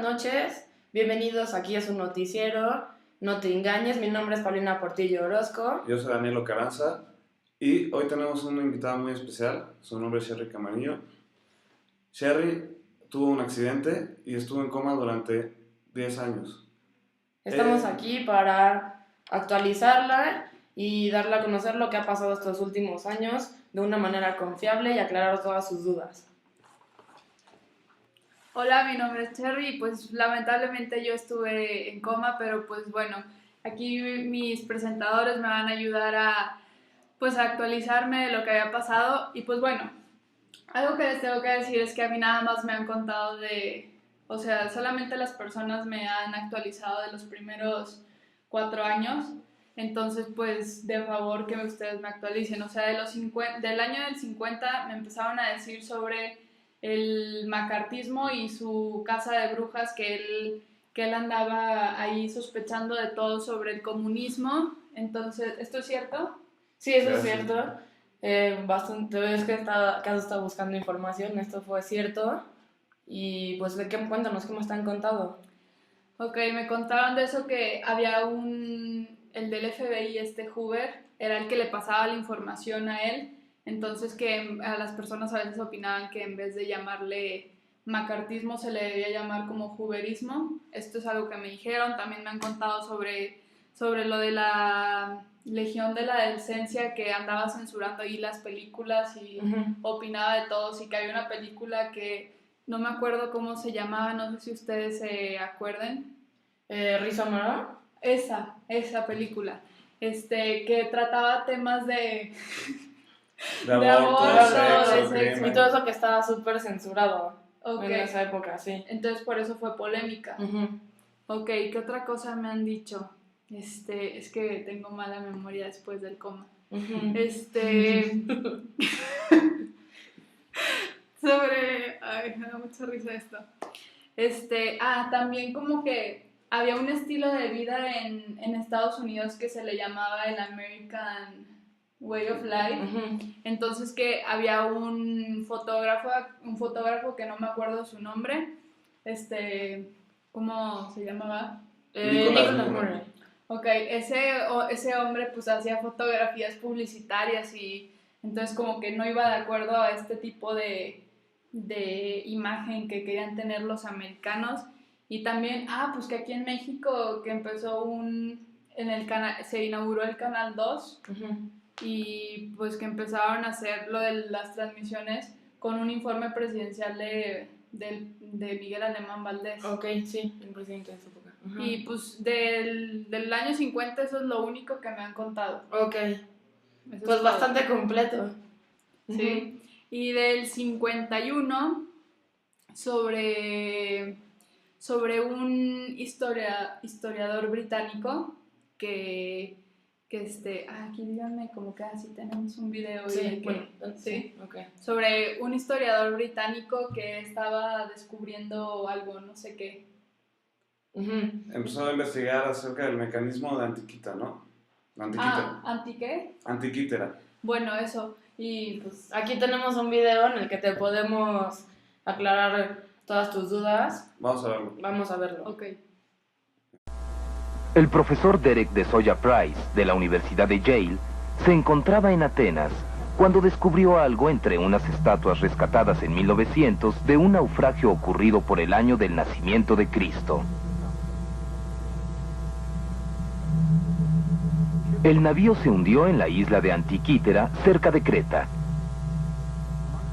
noches, bienvenidos aquí a su noticiero, No te engañes, mi nombre es Paulina Portillo Orozco. Yo soy Daniel Caranza y hoy tenemos una invitada muy especial, su nombre es Sherry Camarillo. Sherry tuvo un accidente y estuvo en coma durante 10 años. Estamos aquí para actualizarla y darle a conocer lo que ha pasado estos últimos años de una manera confiable y aclarar todas sus dudas. Hola, mi nombre es Cherry y pues lamentablemente yo estuve en coma, pero pues bueno, aquí mis presentadores me van a ayudar a actualizarme de lo que había pasado y pues bueno, algo que les tengo que decir es que a mí nada más me han contado solamente las personas me han actualizado de los primeros 4 años, entonces pues de favor que ustedes me actualicen, del año del 50 me empezaron a decir sobre el macartismo y su casa de brujas que él andaba ahí sospechando de todo sobre el comunismo. Entonces, ¿esto es cierto? Sí, eso es cierto. Bastante vez que has estado buscando información, esto fue cierto. Y pues, cuéntanos, ¿qué me están contando? Ok, me contaron de eso que había el del FBI, Hoover, era el que le pasaba la información a él. Entonces que a las personas a veces opinaban que en vez de llamarle macartismo se le debía llamar como hooverismo. Esto es algo que me dijeron. También me han contado sobre lo de la Legión de la Decencia, que andaba censurando ahí las películas y opinaba de todos, y que había una película que no me acuerdo cómo se llamaba, no sé si ustedes se acuerden. ¿Risa Mara? Esa película, que trataba temas de aborto, de sexo, y todo eso que estaba súper censurado en esa época, sí. Entonces por eso fue polémica. Ok, ¿qué otra cosa me han dicho? Es que tengo mala memoria después del coma. Ay, me da mucha risa esto. También como que había un estilo de vida en Estados Unidos que se le llamaba el American Way of Life. Entonces que había un fotógrafo que no me acuerdo su nombre, ¿cómo se llamaba? Nicholas Murray. Ok, ese hombre pues hacía fotografías publicitarias y entonces como que no iba de acuerdo a este tipo de imagen que querían tener los americanos. Y también, pues que aquí en México que empezó se inauguró el Canal 2 y pues que empezaron a hacer lo de las transmisiones con un informe presidencial de Miguel Alemán Valdés. Ok, sí, el presidente de esa época. Y pues del año 50 eso es lo único que me han contado. Ok, pues bastante completo. Sí, y del 51 sobre un historiador británico que aquí díganme como que así tenemos un video. Sí, sí, okay. Sobre un historiador británico que estaba descubriendo algo, no sé qué. Empezó a investigar acerca del mecanismo de Antiquita, ¿no? Antiquítera. ¿Anti qué? Antiquítera. Bueno, eso. Y pues aquí tenemos un video en el que te podemos aclarar todas tus dudas. Vamos a verlo. Ok. El profesor Derek de Soya Price, de la Universidad de Yale, se encontraba en Atenas cuando descubrió algo entre unas estatuas rescatadas en 1900 de un naufragio ocurrido por el año del nacimiento de Cristo. El navío se hundió en la isla de Antiquítera, cerca de Creta.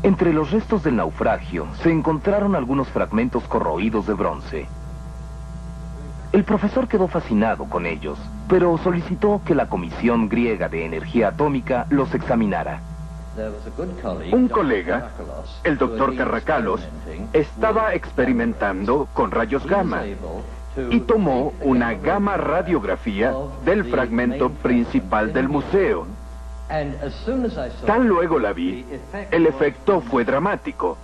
Entre los restos del naufragio se encontraron algunos fragmentos corroídos de bronce. El profesor quedó fascinado con ellos, pero solicitó que la Comisión Griega de Energía Atómica los examinara. Un colega, el doctor Carrakalos, estaba experimentando con rayos gamma y tomó una gamma radiografía del fragmento principal del museo. Tan luego la vi, el efecto fue dramático.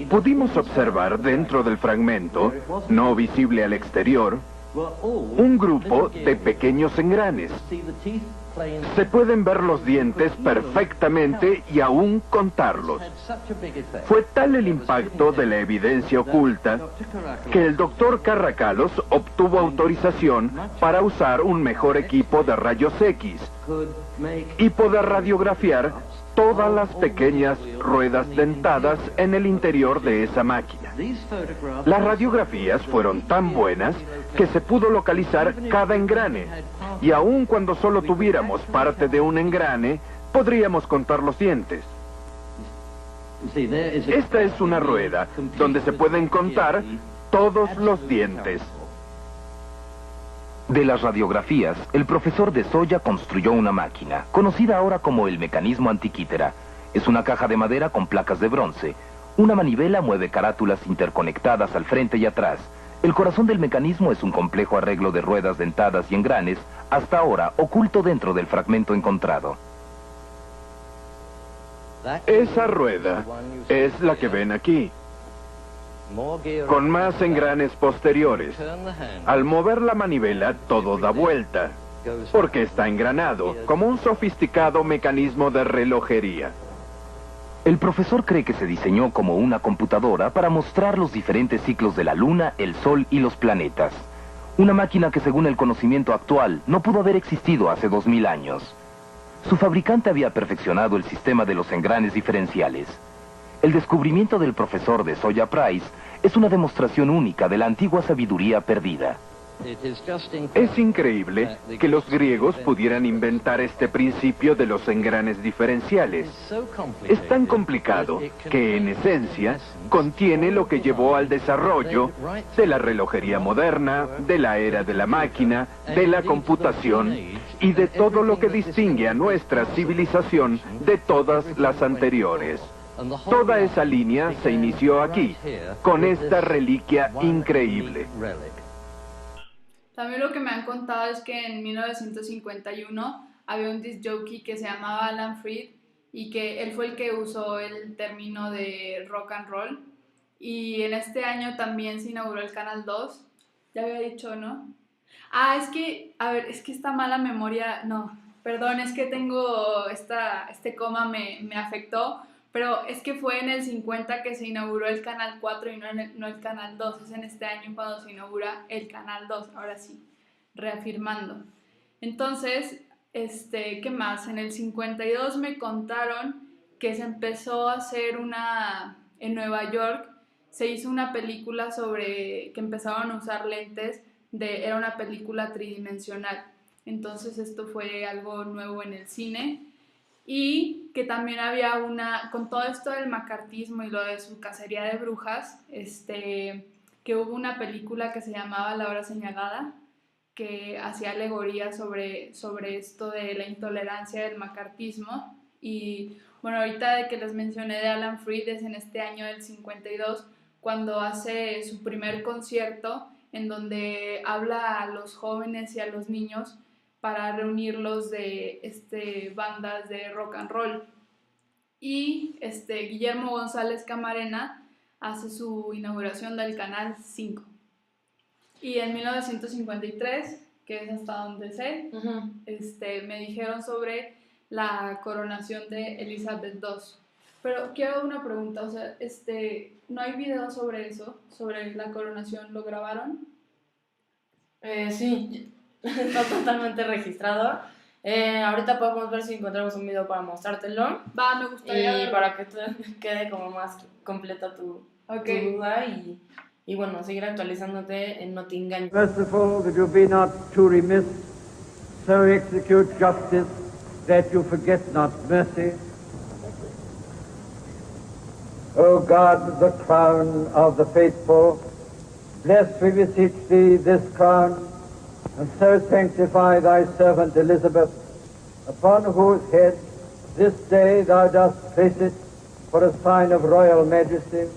Pudimos observar dentro del fragmento, no visible al exterior, Un grupo de pequeños engranes. Se pueden ver los dientes perfectamente y aún contarlos. Fue tal el impacto de la evidencia oculta que el doctor Carracalos obtuvo autorización para usar un mejor equipo de rayos X y poder radiografiar todas las pequeñas ruedas dentadas en el interior de esa máquina. Las radiografías fueron tan buenas que se pudo localizar cada engrane, y aun cuando solo tuviéramos parte de un engrane, podríamos contar los dientes. Esta es una rueda donde se pueden contar todos los dientes. De las radiografías, el profesor de Soya construyó una máquina, conocida ahora como el mecanismo antiquítera. Es una caja de madera con placas de bronce. Una manivela mueve carátulas interconectadas al frente y atrás. El corazón del mecanismo es un complejo arreglo de ruedas dentadas y engranes, hasta ahora oculto dentro del fragmento encontrado. Esa rueda es la que ven aquí, con más engranes posteriores. Al mover la manivela, todo da vuelta, porque está engranado, como un sofisticado mecanismo de relojería. El profesor cree que se diseñó como una computadora para mostrar los diferentes ciclos de la Luna, el Sol y los planetas. Una máquina que, según el conocimiento actual, no pudo haber existido hace 2000 años. Su fabricante había perfeccionado el sistema de los engranes diferenciales. El descubrimiento del profesor de Soya Price es una demostración única de la antigua sabiduría perdida. Es increíble que los griegos pudieran inventar este principio de los engranes diferenciales. Es tan complicado que, en esencia, contiene lo que llevó al desarrollo de la relojería moderna, de la era de la máquina, de la computación y de todo lo que distingue a nuestra civilización de todas las anteriores. Toda esa línea se inició aquí, con esta reliquia increíble. También lo que me han contado es que en 1951 había un disc jockey que se llamaba Alan Freed y que él fue el que usó el término de rock and roll. Y en este año también se inauguró el Canal 2. Ya había dicho, ¿no? Ah, es que esta mala memoria, no, perdón, es que tengo este coma me afectó. Pero es que fue en el 50 que se inauguró el Canal 4 y no el Canal 2. Es en este año cuando se inaugura el Canal 2, ahora sí, reafirmando. Entonces, ¿qué más? En el 52 me contaron que se empezó a hacer en Nueva York, se hizo una película sobre que empezaron a usar lentes, era una película tridimensional. Entonces esto fue algo nuevo en el cine. Y que también había con todo esto del macartismo y lo de su cacería de brujas, que hubo una película que se llamaba La Hora Señalada, que hacía alegoría sobre esto de la intolerancia del macartismo. Y bueno, ahorita de que les mencioné de Alan Freed, es en este año del 52, cuando hace su primer concierto, en donde habla a los jóvenes y a los niños para reunirlos de bandas de rock and roll. Y Guillermo González Camarena hace su inauguración del Canal 5. Y en 1953, que es hasta donde sé, me dijeron sobre la coronación de Elizabeth II. Pero quiero una pregunta, o sea, ¿no hay video sobre eso, sobre la coronación? ¿Lo grabaron? Sí, está totalmente registrado. Ahorita podemos ver si encontramos un video para mostrártelo. Va, me gustaría. Y para que te quede como más completa tu duda y bueno, seguir actualizándote en No Te Engañes. Merciful that you be not too remiss, so execute justice that you forget not mercy. O God, the crown of the faithful, bless, we beseech thee, this crown, and so sanctify thy servant Elizabeth, upon whose head this day thou dost place it for a sign of royal majesty.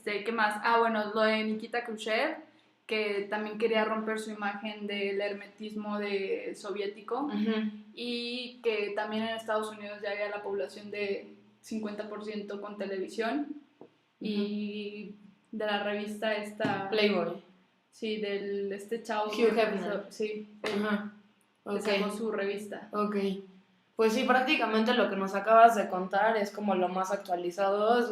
¿Qué más? Bueno, lo de Nikita Khrushchev, que también quería romper su imagen del hermetismo soviético, y que también en Estados Unidos ya había la población de 50% con televisión, y de la revista esta... Playboy. Sí, chavo. Hugh Hefner. Sí, Ok. que sacó su revista. Ok. Pues sí, prácticamente lo que nos acabas de contar es como lo más actualizado, es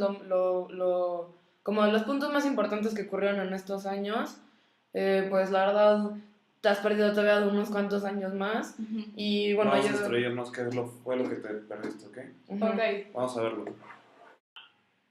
como los puntos más importantes que ocurrieron en estos años. Pues la verdad, te has perdido todavía unos cuantos años más. Y bueno, vamos a instruirnos qué fue lo que te perdiste, ¿ok? Ok. Vamos a verlo.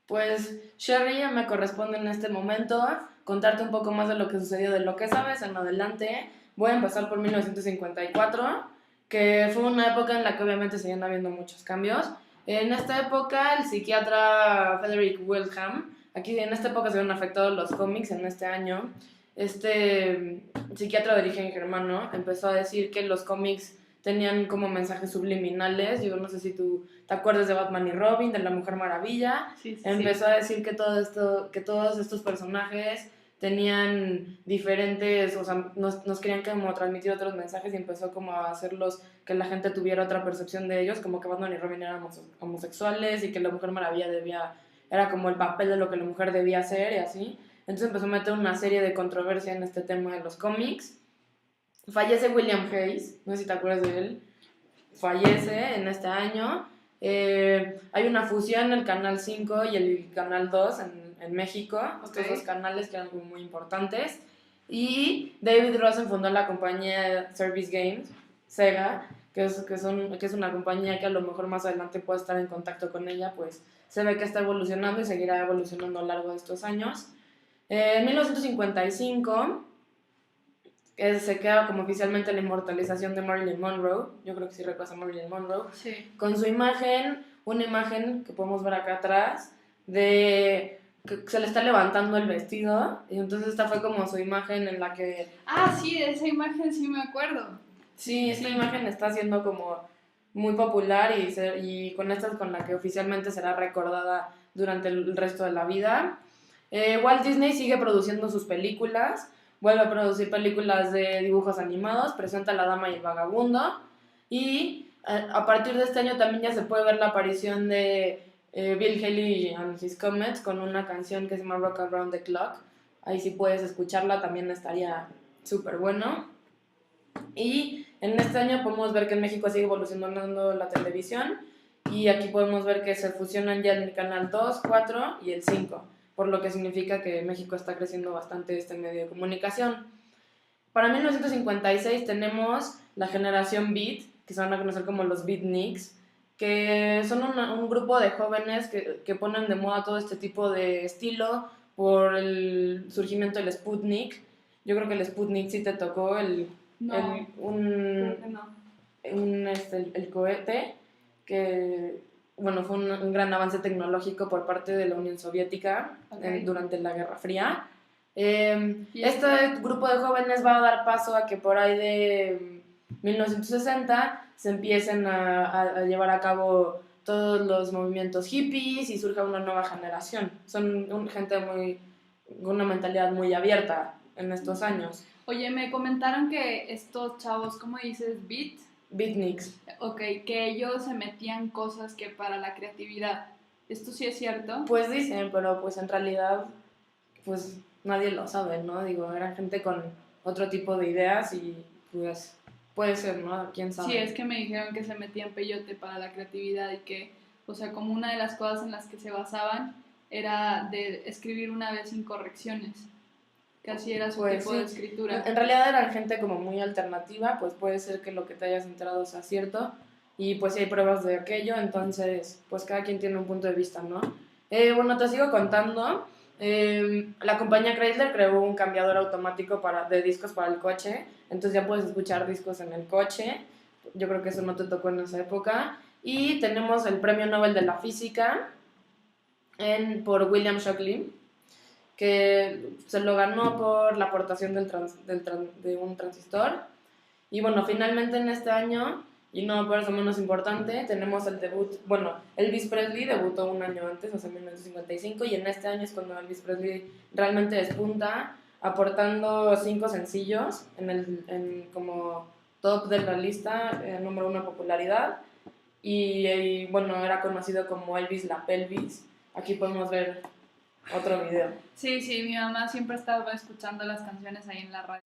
Pues, Sherry, ya me corresponde en este momento contarte un poco más de lo que sucedió, de lo que sabes en adelante. Voy a empezar por 1954, que fue una época en la que obviamente seguían habiendo muchos cambios. En esta época, el psiquiatra Frederick Wilhelm, aquí en esta época se habían afectado los cómics en este año. Este psiquiatra de origen germano empezó a decir que los cómics tenían como mensajes subliminales. Yo no sé si tú te acuerdas de Batman y Robin, de la Mujer Maravilla. Sí, Empezó a decir que todos estos personajes tenían diferentes, o sea, nos querían como transmitir otros mensajes, y empezó como a hacerlos que la gente tuviera otra percepción de ellos, como que Batman y Robin eran homosexuales, y que la Mujer Maravilla era como el papel de lo que la mujer debía hacer y así. Entonces empezó a meter una serie de controversia en este tema de los cómics. Fallece William Hayes, no sé si te acuerdas de él, fallece en este año. Hay una fusión en el Canal 5 y el Canal 2 en México, estos dos canales que eran muy importantes. Y David Rosen fundó la compañía Service Games, Sega, que es una compañía que a lo mejor más adelante puede estar en contacto con ella, pues se ve que está evolucionando y seguirá evolucionando a lo largo de estos años. En 1955 se queda como oficialmente la inmortalización de Marilyn Monroe. Yo creo que sí recuerdas a Marilyn Monroe. Sí. Con su imagen, una imagen que podemos ver acá atrás, de que se le está levantando el vestido. Y entonces esta fue como su imagen en la que... Sí, de esa imagen sí me acuerdo. Sí, esta imagen está siendo como muy popular y con esta es con la que oficialmente será recordada durante el resto de la vida. Walt Disney sigue produciendo sus películas. Vuelve a producir películas de dibujos animados, presenta La Dama y el Vagabundo, y a partir de este año también ya se puede ver la aparición de Bill Haley and His Comets con una canción que se llama Rock Around the Clock. Ahí si puedes escucharla también estaría súper bueno. Y en este año podemos ver que en México sigue evolucionando la televisión, y aquí podemos ver que se fusionan ya en el canal 2, 4 y el 5, por lo que significa que México está creciendo bastante este medio de comunicación. Para 1956 tenemos la generación Beat, que se van a conocer como los Beatniks, que son un grupo de jóvenes que ponen de moda todo este tipo de estilo por el surgimiento del Sputnik. Yo creo que el Sputnik sí te tocó, creo que no. El cohete, que bueno, fue un gran avance tecnológico por parte de la Unión Soviética durante la Guerra Fría. Este grupo de jóvenes va a dar paso a que por ahí de 1960 se empiecen a llevar a cabo todos los movimientos hippies y surja una nueva generación. Son gente con una mentalidad muy abierta en estos años. Oye, me comentaron que estos chavos, ¿cómo dices? Beatniks. Ok, que ellos se metían cosas que para la creatividad. ¿Esto sí es cierto? Pues dicen, pero pues en realidad pues nadie lo sabe, ¿no? Digo, eran gente con otro tipo de ideas y pues puede ser, ¿no? ¿Quién sabe? Sí, es que me dijeron que se metían peyote para la creatividad y que, o sea, como una de las cosas en las que se basaban era de escribir una vez sin correcciones. Que así era su tipo de escritura. En realidad eran gente como muy alternativa, pues puede ser que lo que te hayas enterado sea cierto, y pues si hay pruebas de aquello, entonces pues cada quien tiene un punto de vista, ¿no? Bueno, te sigo contando. La compañía Chrysler creó un cambiador automático de discos para el coche, entonces ya puedes escuchar discos en el coche. Yo creo que eso no te tocó en esa época. Y tenemos el premio Nobel de la Física por William Shockley, que se lo ganó por la aportación de un transistor. Y bueno, finalmente en este año y no por eso menos importante, tenemos el debut, bueno, Elvis Presley debutó un año antes, o sea, en 1955, y en este año es cuando Elvis Presley realmente despunta, aportando 5 sencillos en como top de la lista, número 1 popularidad, y bueno, era conocido como Elvis la Pelvis. Aquí podemos ver otro video. Sí, mi mamá siempre estaba escuchando las canciones ahí en la radio.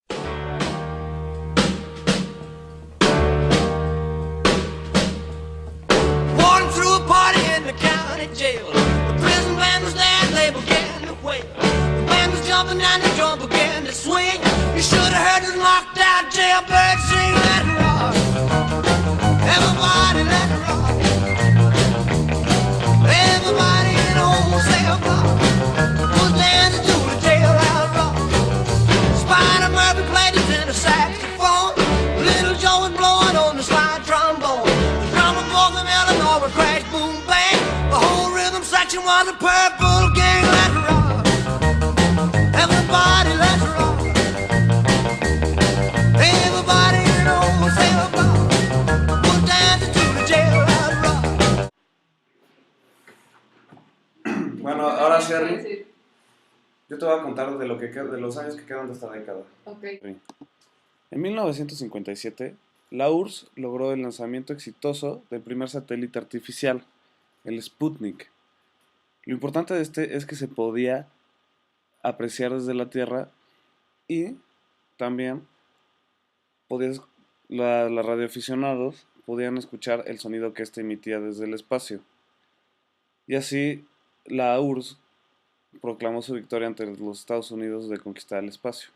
Through a party in the county jail. The prison band was there and they began to wail. The band was jumping and the drum began to swing. You should have heard the knocked out jailbird sing. Let it rock. Everybody let it rock. Everybody in the whole cell block was dancing to the jailhouse rock. Spider Murphy played the tenor saxophone. Little Joe was blowing on the slide trombone. The drummer boy from Illinois would crash, boom, bang. The whole rhythm section was a purple gang. Let's rock. Everybody, let's rock. Everybody in the whole cell block was dancing to the jailhouse rock. Bueno, ahora Sherry, yo te voy a contar de los años que quedan de esta década. Okay. En 1957, la URSS logró el lanzamiento exitoso del primer satélite artificial, el Sputnik. Lo importante de este es que se podía apreciar desde la Tierra y también los radioaficionados podían escuchar el sonido que éste emitía desde el espacio. Y así la URSS proclamó su victoria ante los Estados Unidos de conquistar el espacio.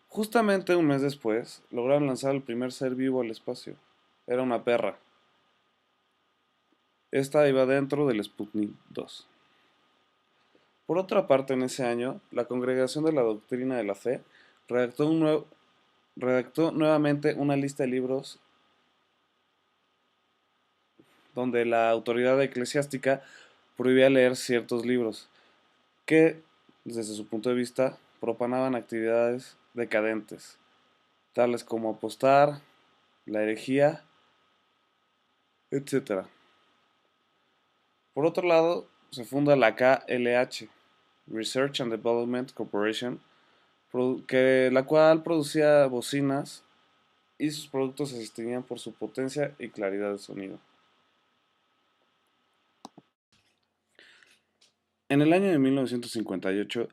Justamente un mes después, lograron lanzar el primer ser vivo al espacio. Era una perra. Esta iba dentro del Sputnik 2. Por otra parte, en ese año, la Congregación de la Doctrina de la Fe redactó nuevamente una lista de libros donde la autoridad eclesiástica prohibía leer ciertos libros que, desde su punto de vista, propagaban actividades decadentes, tales como apostar, la herejía, etc. Por otro lado, se funda la KLH, Research and Development Corporation, la cual producía bocinas y sus productos se distinguían por su potencia y claridad de sonido. En el año de 1958,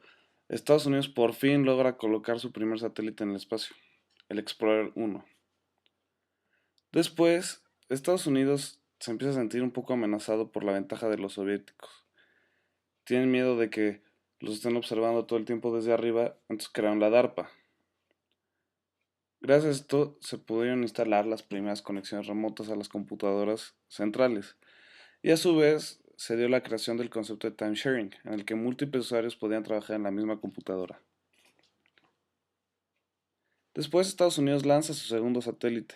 Estados Unidos por fin logra colocar su primer satélite en el espacio, el Explorer 1. Después, Estados Unidos se empieza a sentir un poco amenazado por la ventaja de los soviéticos. Tienen miedo de que los estén observando todo el tiempo desde arriba, entonces crearon la DARPA. Gracias a esto se pudieron instalar las primeras conexiones remotas a las computadoras centrales, y a su vez se dio la creación del concepto de time sharing, en el que múltiples usuarios podían trabajar en la misma computadora. Después Estados Unidos lanza su segundo satélite,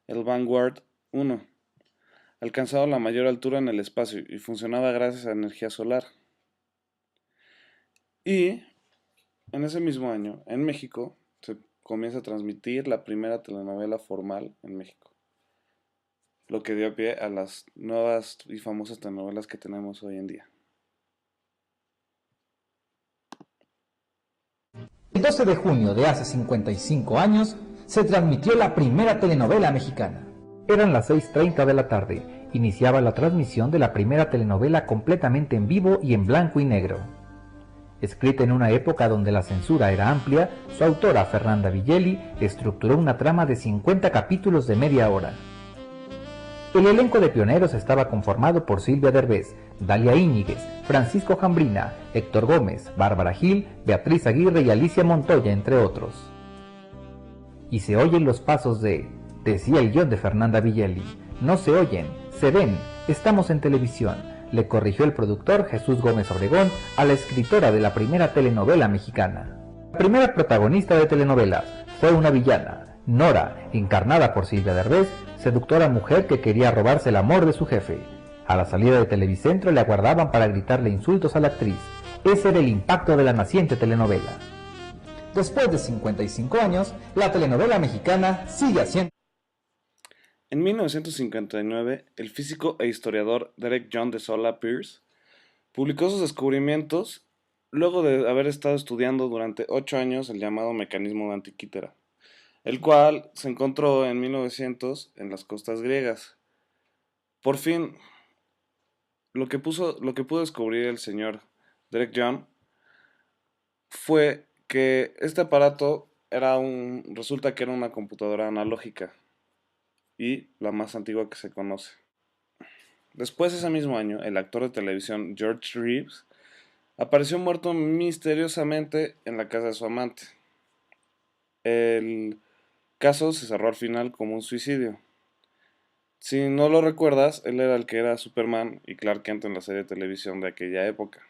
el Vanguard 1, alcanzado la mayor altura en el espacio y funcionaba gracias a energía solar. Y en ese mismo año, en México, se comienza a transmitir la primera telenovela formal en México, lo que dio pie a las nuevas y famosas telenovelas que tenemos hoy en día. El 12 de junio de hace 55 años se transmitió la primera telenovela mexicana. Eran las 6:30 de la tarde. Iniciaba la transmisión de la primera telenovela completamente en vivo y en blanco y negro. Escrita en una época donde la censura era amplia, su autora, Fernanda Villeli, estructuró una trama de 50 capítulos de media hora. El elenco de pioneros estaba conformado por Silvia Derbez, Dalia Íñiguez, Francisco Jambrina, Héctor Gómez, Bárbara Gil, Beatriz Aguirre y Alicia Montoya, entre otros. Y se oyen los pasos decía el guión de Fernanda Villeli, no se oyen, se ven, estamos en televisión, le corrigió el productor Jesús Gómez Obregón a la escritora de la primera telenovela mexicana. La primera protagonista de telenovelas fue una villana, Nora, encarnada por Silvia Derbez, seductora mujer que quería robarse el amor de su jefe. A la salida de Televicentro le aguardaban para gritarle insultos a la actriz. Ese era el impacto de la naciente telenovela. Después de 55 años, la telenovela mexicana sigue haciendo... En 1959, el físico e historiador Derek John de Sola Pierce publicó sus descubrimientos luego de haber estado estudiando durante 8 años el llamado mecanismo de Antiquítera, el cual se encontró en 1900 en las costas griegas. Por fin, lo que pudo descubrir el señor Derek John fue que este aparato resulta que era una computadora analógica y la más antigua que se conoce. Después, ese mismo año, el actor de televisión George Reeves apareció muerto misteriosamente en la casa de su amante. El caso se cerró al final como un suicidio. Si no lo recuerdas, él era el que era Superman y Clark Kent en la serie de televisión de aquella época.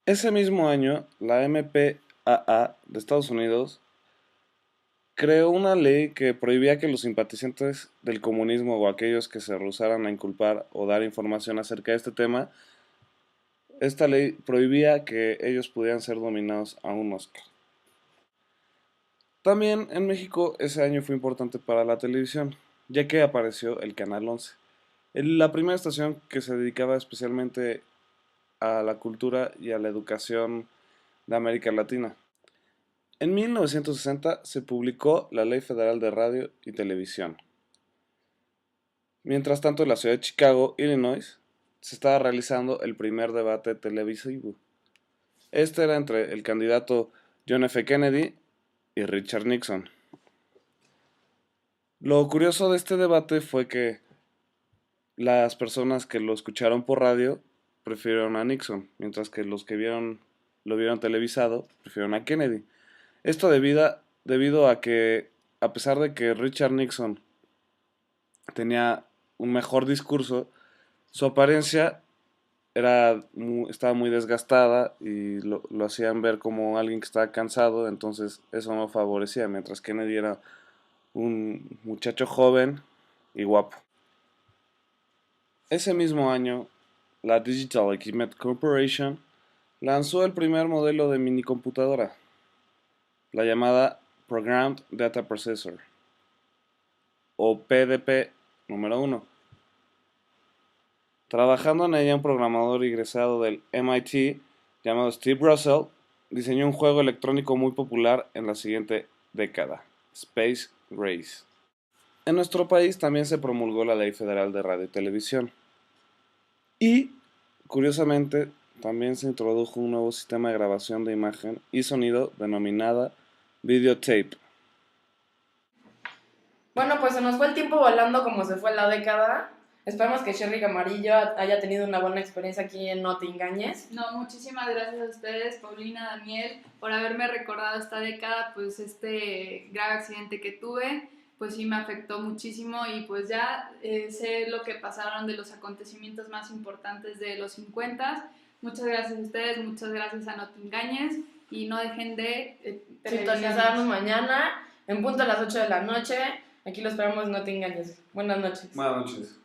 Ese mismo año, la MPAA de Estados Unidos creó una ley que prohibía que los simpatizantes del comunismo o aquellos que se rehusaran a inculpar o dar información acerca de este tema, esta ley prohibía que ellos pudieran ser nominados a un Oscar. También en México ese año fue importante para la televisión, ya que apareció el Canal 11, la primera estación que se dedicaba especialmente a la cultura y a la educación de América Latina. En 1960 se publicó la Ley Federal de Radio y Televisión. Mientras tanto, en la ciudad de Chicago, Illinois, se estaba realizando el primer debate televisivo. Este era entre el candidato John F. Kennedy y Richard Nixon. Lo curioso de este debate fue que las personas que lo escucharon por radio prefirieron a Nixon, mientras que los que lo vieron televisado prefirieron a Kennedy. Esto debido a que, a pesar de que Richard Nixon tenía un mejor discurso, su apariencia estaba muy desgastada y lo hacían ver como alguien que estaba cansado, entonces eso no favorecía, mientras Kennedy era un muchacho joven y guapo. Ese mismo año, la Digital Equipment Corporation lanzó el primer modelo de minicomputadora, la llamada Programmed Data Processor, o PDP número 1. Trabajando en ella, un programador egresado del MIT llamado Steve Russell diseñó un juego electrónico muy popular en la siguiente década, Space Race. En nuestro país también se promulgó la Ley Federal de Radio y Televisión. Y, curiosamente, también se introdujo un nuevo sistema de grabación de imagen y sonido denominada videotape. Bueno, pues se nos fue el tiempo volando como se fue la década. Esperamos que Sherry Camarillo haya tenido una buena experiencia aquí en No Te Engañes. No, muchísimas gracias a ustedes, Paulina, Daniel, por haberme recordado esta década, pues este grave accidente que tuve, pues sí me afectó muchísimo y pues ya sé lo que pasaron de los acontecimientos más importantes de los 50. Muchas gracias a ustedes, muchas gracias a No Te Engañes y no dejen de sintonizarnos mañana en punto a las 8 de la noche. Aquí lo esperamos, No Te Engañes. Buenas noches. Buenas noches.